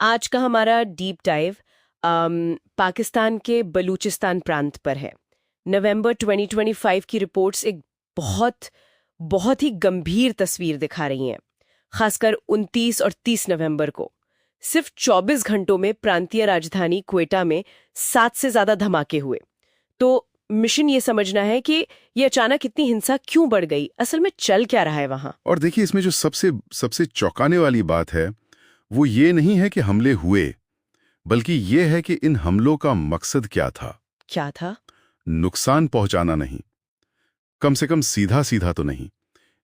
आज का हमारा डीप डाइव पाकिस्तान के बलूचिस्तान प्रांत पर है। नवंबर 2025 की रिपोर्ट्स एक बहुत बहुत ही गंभीर तस्वीर दिखा रही हैं, खासकर 29 और 30 नवंबर को। सिर्फ 24 घंटों में प्रांतीय राजधानी क्वेटा में 7 से ज्यादा धमाके हुए। तो मिशन ये समझना है कि ये अचानक इतनी हिंसा क्यों बढ़ गई, असल में चल क्या रहा है वहां। और देखिए, इसमें जो सबसे सबसे चौंकाने वाली बात है वो ये नहीं है कि हमले हुए, बल्कि ये है कि इन हमलों का मकसद क्या था। क्या था? नुकसान पहुंचाना नहीं, कम से कम सीधा सीधा तो नहीं।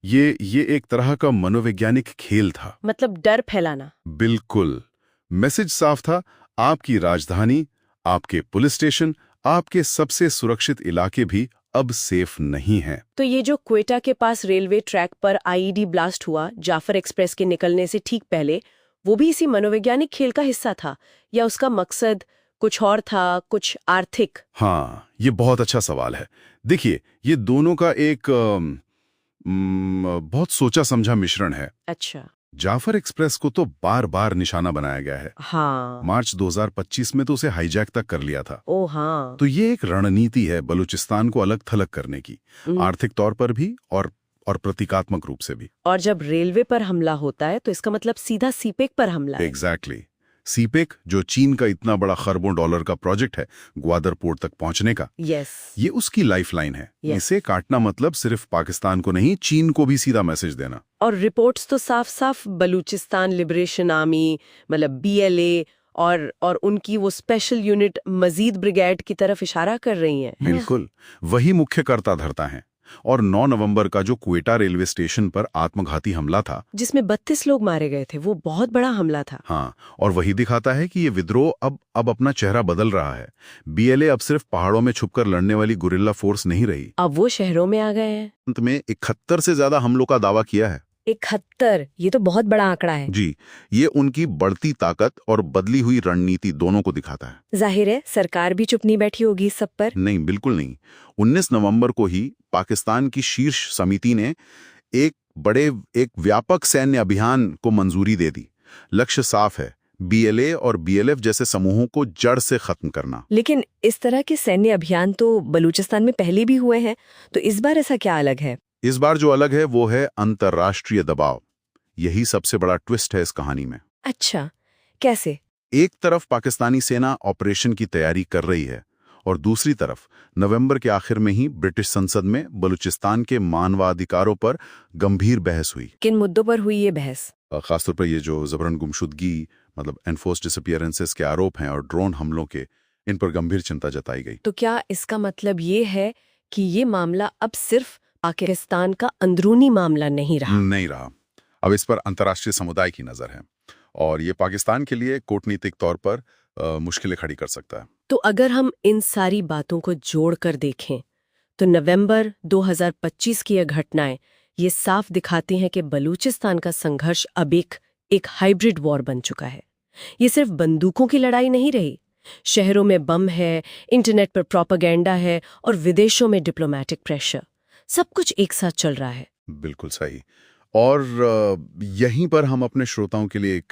ये एक तरह का मनोवैज्ञानिक खेल था। मतलब डर फैलाना। बिल्कुल। मैसेज साफ था, आपकी राजधानी, आपके पुलिस स्टेशन, आपके सबसे सुरक्षित इलाके भी अब सेफ नहीं हैं। तो ये जो क्वेटा के पास रेलवे ट्रैक पर आईईडी ब्लास्ट हुआ जाफर एक्सप्रेस के निकलने से ठीक पहले, वो भी इसी मनोवैज्ञानिक खेल का हिस्सा था, या उसका मकसद कुछ और था, कुछ आर्थिक? हाँ, ये बहुत अच्छा सवाल है। देखिए, ये दोनों का एक बहुत सोचा समझा मिश्रण है। अच्छा। जाफर एक्सप्रेस को तो बार बार निशाना बनाया गया है। हाँ। मार्च 2025 में तो उसे हाईजैक तक कर लिया था। ओ हाँ। तो ये एक रणनीति है बलूचिस्तान को अलग थलग करने की, आर्थिक तौर पर भी और प्रतीकात्मक रूप से भी। और जब रेलवे पर हमला होता है तो इसका मतलब सीधा सीपेक पर हमला है। एग्जैक्टली। सीपेक, जो चीन का इतना बड़ा खरबों डॉलर का प्रोजेक्ट है ग्वादर पोर्ट तक पहुंचने का, ये उसकी लाइफलाइन है। इसे काटना मतलब सिर्फ पाकिस्तान को नहीं, चीन को भी सीधा मैसेज देना। और रिपोर्ट्स तो साफ साफ बलूचिस्तान लिबरेशन आर्मी, मतलब बीएलए और उनकी वो स्पेशल यूनिट मजीद ब्रिगेड की तरफ इशारा कर रही हैं। बिल्कुल, वही मुख्य कर्ता धरता है। और 9 नवंबर का जो क्वेटा रेलवे स्टेशन पर आत्मघाती हमला था, जिसमें 32 लोग मारे गए थे, वो बहुत बड़ा हमला था। हाँ, और वही दिखाता है कि ये विद्रोह अब अपना चेहरा बदल रहा है। बीएलए अब सिर्फ पहाड़ों में छुपकर लड़ने वाली गुरिल्ला फोर्स नहीं रही। अब वो शहरों में आ गए हैं। अंत में 71 से ज्यादा हमलों का दावा किया है। 71, ये तो बहुत बड़ा आंकड़ा है। जी, ये उनकी बढ़ती ताकत और बदली हुई रणनीति दोनों को दिखाता है। जाहिर है सरकार भी चुप नहीं बैठी होगी इस सब पर। नहीं, बिल्कुल नहीं। 19 नवंबर को ही पाकिस्तान की शीर्ष समिति ने एक व्यापक सैन्य अभियान को मंजूरी दे दी। लक्ष्य साफ है, बीएलए और बीएलएफ जैसे समूहों को जड़ से खत्म करना। लेकिन इस तरह के सैन्य अभियान तो बलूचिस्तान में पहले भी हुए हैं, तो इस बार ऐसा क्या अलग है? इस बार जो अलग है वो है अंतर्राष्ट्रीय दबाव। यही सबसे बड़ा ट्विस्ट है इस कहानी में। अच्छा, कैसे? एक तरफ पाकिस्तानी सेना ऑपरेशन की तैयारी कर रही है और दूसरी तरफ नवंबर के आखिर में ही ब्रिटिश संसद में बलूचिस्तान के मानवाधिकारों पर गंभीर बहस हुई। किन मुद्दों पर हुई ये बहस? खासतौर पर ये जो जबरन गुमशुदगी, मतलब एनफोर्स्ड डिसअपीयरेंसेस के आरोप हैं और ड्रोन हमलों के, इन पर गंभीर चिंता जताई गई। तो क्या इसका मतलब ये है कि ये मामला अब सिर्फ पाकिस्तान का अंदरूनी मामला नहीं रहा? अब इस पर अंतर्राष्ट्रीय समुदाय की नजर है और ये पाकिस्तान के लिए कूटनीतिक तौर पर मुश्किलें खड़ी कर सकता है। तो अगर हम इन सारी बातों को जोड़कर देखें तो नवंबर 2025 की ये घटनाएं ये साफ दिखाती हैं कि बलूचिस्तान का संघर्ष अब एक हाइब्रिड वॉर बन चुका है। ये सिर्फ बंदूकों की लड़ाई नहीं रही, शहरों में बम है, इंटरनेट पर प्रोपेगेंडा है और विदेशों में डिप्लोमेटिक प्रेशर, सब कुछ एक साथ चल रहा है। बिल्कुल सही। और यहीं पर हम अपने श्रोताओं के लिए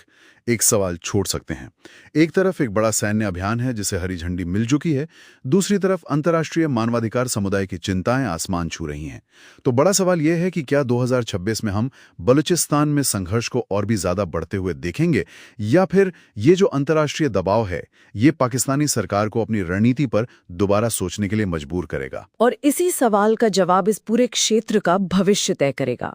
एक सवाल छोड़ सकते हैं। एक तरफ एक बड़ा सैन्य अभियान है जिसे हरी झंडी मिल चुकी है, दूसरी तरफ अंतर्राष्ट्रीय मानवाधिकार समुदाय की चिंताएं आसमान छू रही हैं। तो बड़ा सवाल यह है कि क्या 2026 में हम बलूचिस्तान में संघर्ष को और भी ज्यादा बढ़ते हुए देखेंगे, या फिर ये जो अंतर्राष्ट्रीय दबाव है ये पाकिस्तानी सरकार को अपनी रणनीति पर दोबारा सोचने के लिए मजबूर करेगा। और इसी सवाल का जवाब इस पूरे क्षेत्र का भविष्य तय करेगा।